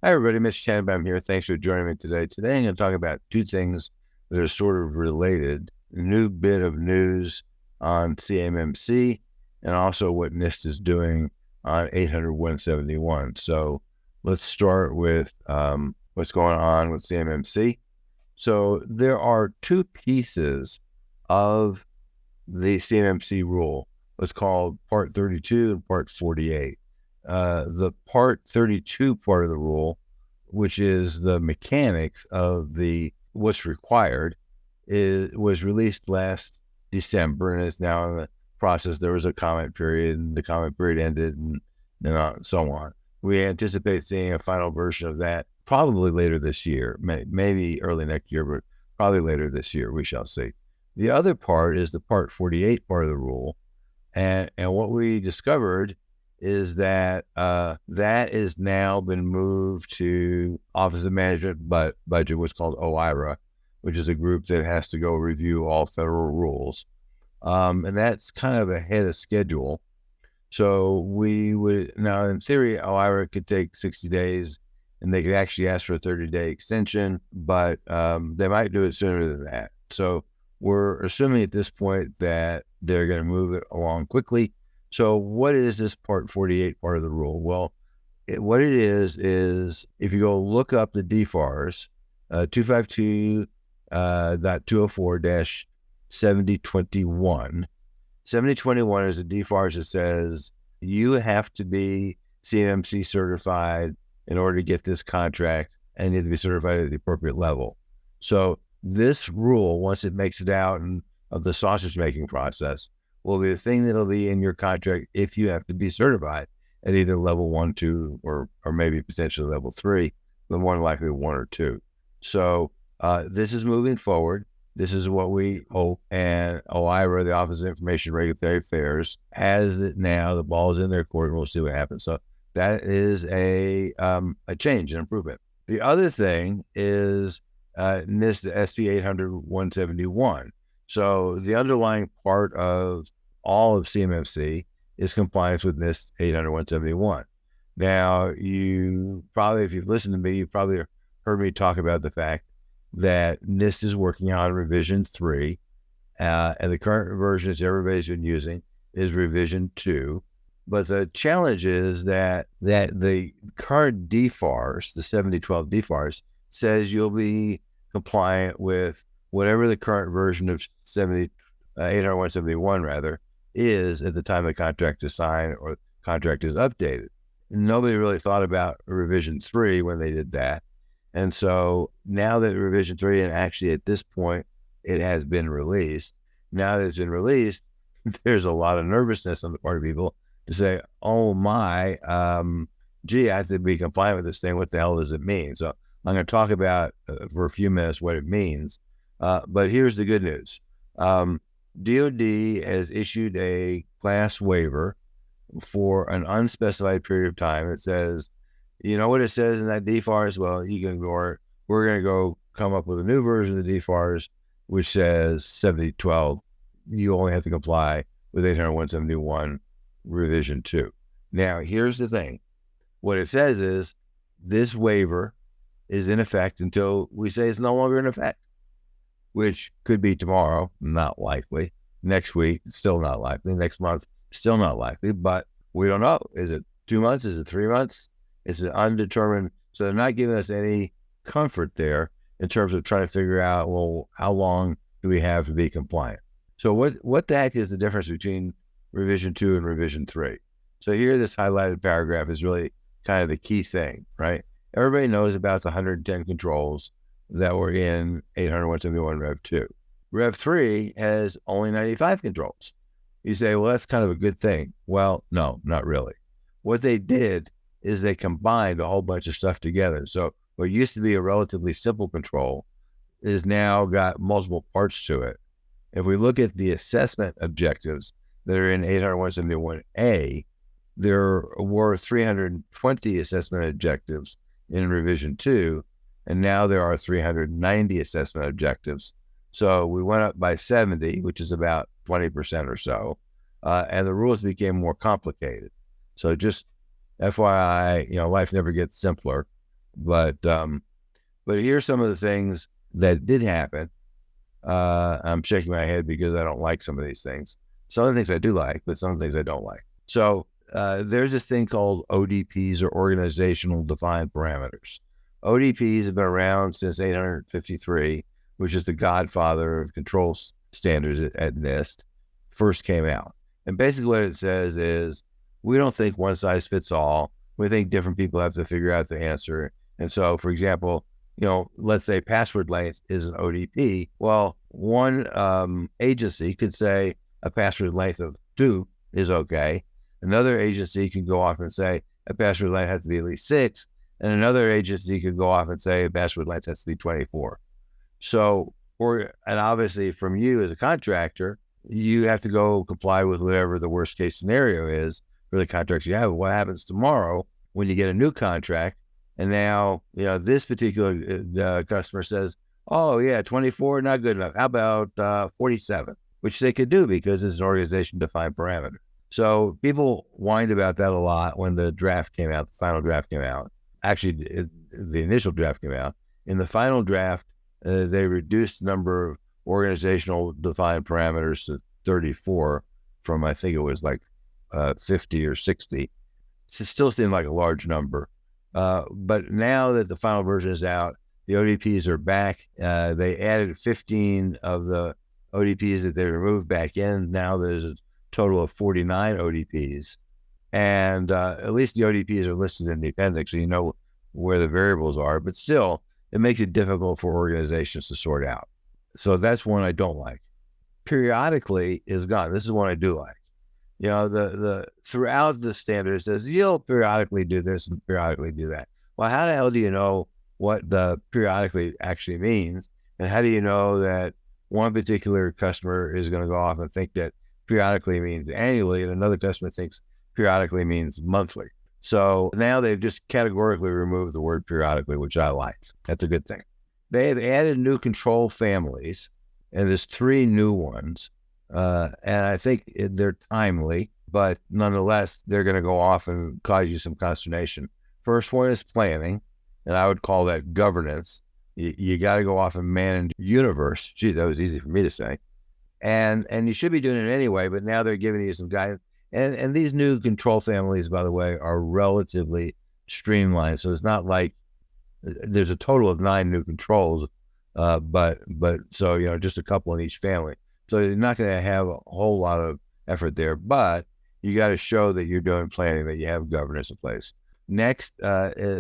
Hi, everybody. Mr. Tanenbaum here. Thanks for joining me today. Today, I'm going to talk about two things that are sort of related. A new bit of news on CMMC and also what NIST is doing on 800-171. So let's start with what's going on with CMMC. So there are two pieces of the CMMC rule, what's called Part 32 and Part 48. The Part 32 part of the rule, which is the mechanics of what's required, was released last December and is now in the process. There was a comment period, and the comment period ended, and so on. We anticipate seeing a final version of that probably later this year, maybe early next year, but probably later this year. We shall see. The other part is the Part 48 part of the rule, and what we discovered is that that has now been moved to Office of Management Budget, what's called OIRA, which is a group that has to go review all federal rules. And that's kind of ahead of schedule. So we would, now in theory, OIRA could take 60 days and they could actually ask for a 30-day extension, but they might do it sooner than that. So we're assuming at this point that they're going to move it along quickly. So what is this Part 48 part of the rule? Well, what it is if you go look up the DFARS, 252.204-7021. 7021 is a DFARS that says you have to be CMMC certified in order to get this contract, and you have to be certified at the appropriate level. So this rule, once it makes it out of the sausage making process, will be the thing that'll be in your contract if you have to be certified at either level 1, 2, or maybe potentially level 3, but more than likely 1 or 2. So this is moving forward. This is what we hope. And OIRA, the Office of Information Regulatory Affairs, has it now. The ball is in their court, and we'll see what happens. So that is a change, an improvement. The other thing is NIST SP 800-171. So the underlying part of all of CMMC is compliance with NIST 800-171. Now, you probably, if you've listened to me, you've probably heard me talk about the fact that NIST is working on revision 3, and the current version that everybody's been using is revision 2. But the challenge is that the current DFARS, the 7012 DFARS, says you'll be compliant with whatever the current version of 800-171 rather is at the time the contract is signed or the contract is updated. And nobody really thought about revision 3 when they did that. And so now that revision 3, and actually at this point it has been released, now that it's been released, there's a lot of nervousness on the part of people to say, oh my, gee, I have to be compliant with this thing. What the hell does it mean? So I'm going to talk about for a few minutes what it means. But here's the good news. DOD has issued a class waiver for an unspecified period of time. It says, you know what it says in that DFARS? Well, you can ignore it. We're going to go come up with a new version of the DFARS, which says 7012. You only have to comply with 800-171 revision 2. Now, here's the thing. What it says is this waiver is in effect until we say it's no longer in effect, which could be tomorrow, not likely. Next week, still not likely. Next month, still not likely, but we don't know. Is it 2 months? Is it 3 months? Is it undetermined? So they're not giving us any comfort there in terms of trying to figure out, well, how long do we have to be compliant? So what the heck is the difference between revision 2 and revision 3? So here, this highlighted paragraph is really kind of the key thing, right? Everybody knows about the 110 controls that were in 800-171 Rev 2. Rev 3 has only 95 controls. You say, well, that's kind of a good thing. Well, no, not really. What they did is they combined a whole bunch of stuff together. So what used to be a relatively simple control is now got multiple parts to it. If we look at the assessment objectives that are in 800-171A, there were 320 assessment objectives in revision 2, and now there are 390 assessment objectives. So we went up by 70, which is about 20% or so, and the rules became more complicated. So just FYI, life never gets simpler. But here's some of the things that did happen. I'm shaking my head because I don't like some of these things. Some of the things I do like, but some of the things I don't like. So there's this thing called ODPs, or organizational defined parameters. ODPs have been around since 853, which is the godfather of control standards at NIST, first came out. And basically what it says is, we don't think one size fits all. We think different people have to figure out the answer. And so, for example, let's say password length is an ODP. Well, one agency could say a password length of 2 is okay. Another agency can go off and say a password length has to be at least 6. And another agency could go off and say a password length has to be 24. So, and obviously from you as a contractor, you have to go comply with whatever the worst case scenario is for the contracts you have. What happens tomorrow when you get a new contract? And now, this particular customer says, oh yeah, 24, not good enough. How about 47, which they could do because it's an organization defined parameter. So people whined about that a lot when the draft came out, the final draft came out. Actually, the initial draft came out. In the final draft, they reduced the number of organizational defined parameters to 34 from, I think it was like 50 or 60. It still seemed like a large number. But now that the final version is out, the ODPs are back. They added 15 of the ODPs that they removed back in. Now there's a total of 49 ODPs. And at least the ODPs are listed in the appendix, so you know where the variables are. But still, it makes it difficult for organizations to sort out. So that's one I don't like. Periodically is gone. This is one I do like. The throughout the standard, it says you'll periodically do this and periodically do that. Well, how the hell do you know what the periodically actually means? And how do you know that one particular customer is going to go off and think that periodically means annually, and another customer thinks periodically means monthly? So now they've just categorically removed the word periodically, which I like. That's a good thing. They have added new control families, and there's 3 new ones. And I think they're timely, but nonetheless, they're going to go off and cause you some consternation. First one is planning, and I would call that governance. You got to go off and manage universe. Gee, that was easy for me to say. And you should be doing it anyway, but now they're giving you some guidance. And these new control families, by the way, are relatively streamlined. So it's not like there's a total of 9 new controls, but so, just a couple in each family. So you're not going to have a whole lot of effort there, but you got to show that you're doing planning, that you have governance in place. Next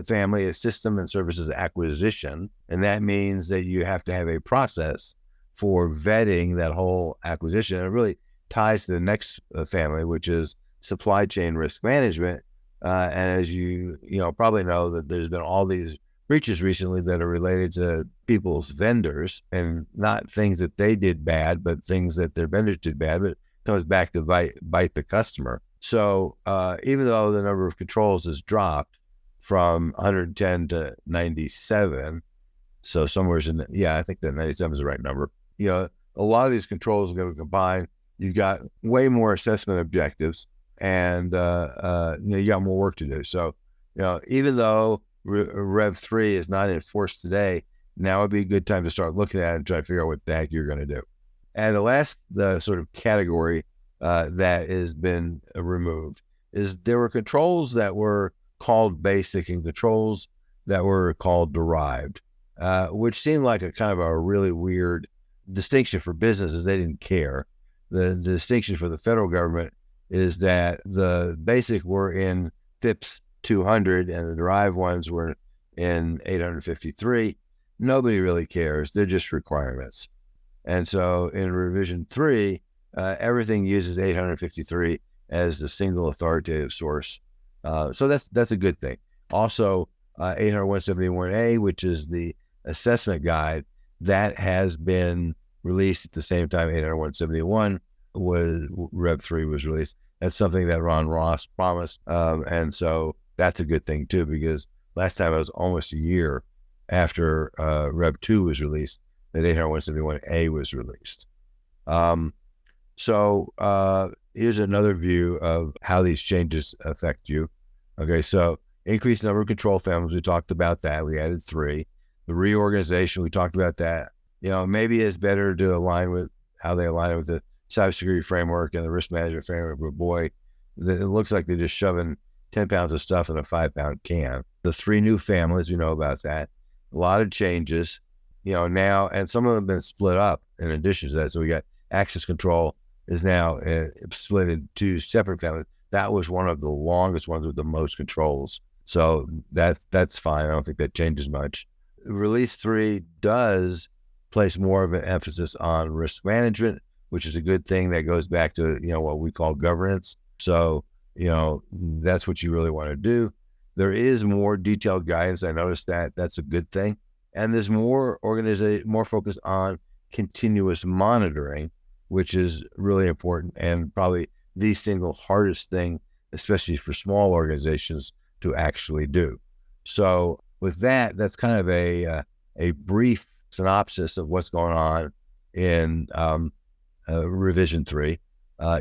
family is system and services acquisition. And that means that you have to have a process for vetting that whole acquisition. And it really ties to the next family, which is supply chain risk management. And as you probably know, that there's been all these breaches recently that are related to people's vendors, and not things that they did bad, but things that their vendors did bad, but it comes back to bite the customer. So even though the number of controls has dropped from 110 to 97, so somewhere I think that 97 is the right number. A lot of these controls are going to combine. You've got way more assessment objectives, and you got more work to do. So even though Rev 3 is not enforced today, now would be a good time to start looking at it and try to figure out what the heck you're going to do. And the sort of category that has been removed is there were controls that were called basic and controls that were called derived, which seemed like a kind of a really weird distinction for businesses. They didn't care. The distinction for the federal government is that the basic were in FIPS 200 and the derived ones were in 853. Nobody really cares. They're just requirements. And so in revision 3, everything uses 853 as the single authoritative source. So that's a good thing. Also, 80171A, which is the assessment guide, that has been released at the same time 80171 was Rev 3 was released. That's something that Ron Ross promised. And so that's a good thing too, because last time it was almost a year after Rev 2 was released that 80171A was released. So here's another view of how these changes affect you. Okay, so Increased number of control families, we talked about that. We added 3. The reorganization, we talked about that. Maybe it's better to align with how they align with the cybersecurity framework and the risk management framework, but boy, it looks like they're just shoving 10 pounds of stuff in a 5-pound can. The 3 new families, we know about that. A lot of changes, now, and some of them have been split up in addition to that. So we got access control is now split into 2 separate families. That was one of the longest ones with the most controls. So that's fine. I don't think that changes much. Release 3 does place more of an emphasis on risk management, which is a good thing. That goes back to, what we call governance. So, that's what you really want to do. There is more detailed guidance. I noticed that. That's a good thing. And there's more focus on continuous monitoring, which is really important and probably the single hardest thing, especially for small organizations, to actually do. So with that, that's kind of a brief synopsis of what's going on in revision 3.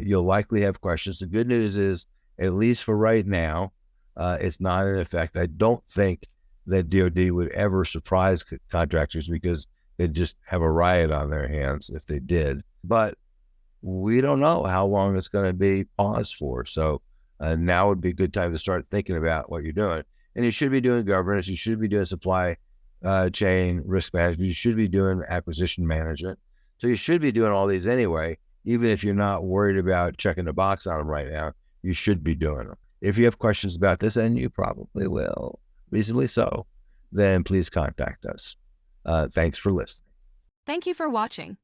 You'll likely have questions. The good news is, at least for right now, it's not in effect. I don't think that DoD would ever surprise contractors, because they'd just have a riot on their hands if they did. But we don't know how long it's going to be paused for. So now would be a good time to start thinking about what you're doing. And you should be doing governance. You should be doing supply chain risk management. You should be doing acquisition management. So you should be doing all these anyway, even if you're not worried about checking the box on them right now. You should be doing them. If you have questions about this, and you probably will, reasonably so, then please contact us. Thanks for listening. Thank you for watching.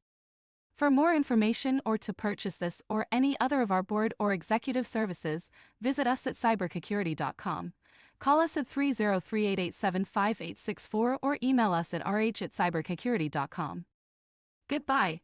For more information or to purchase this or any other of our board or executive services, visit us at cybersecurity.com. Call us at 303-887-5864 or email us at rh@cybersecurity.com. Goodbye.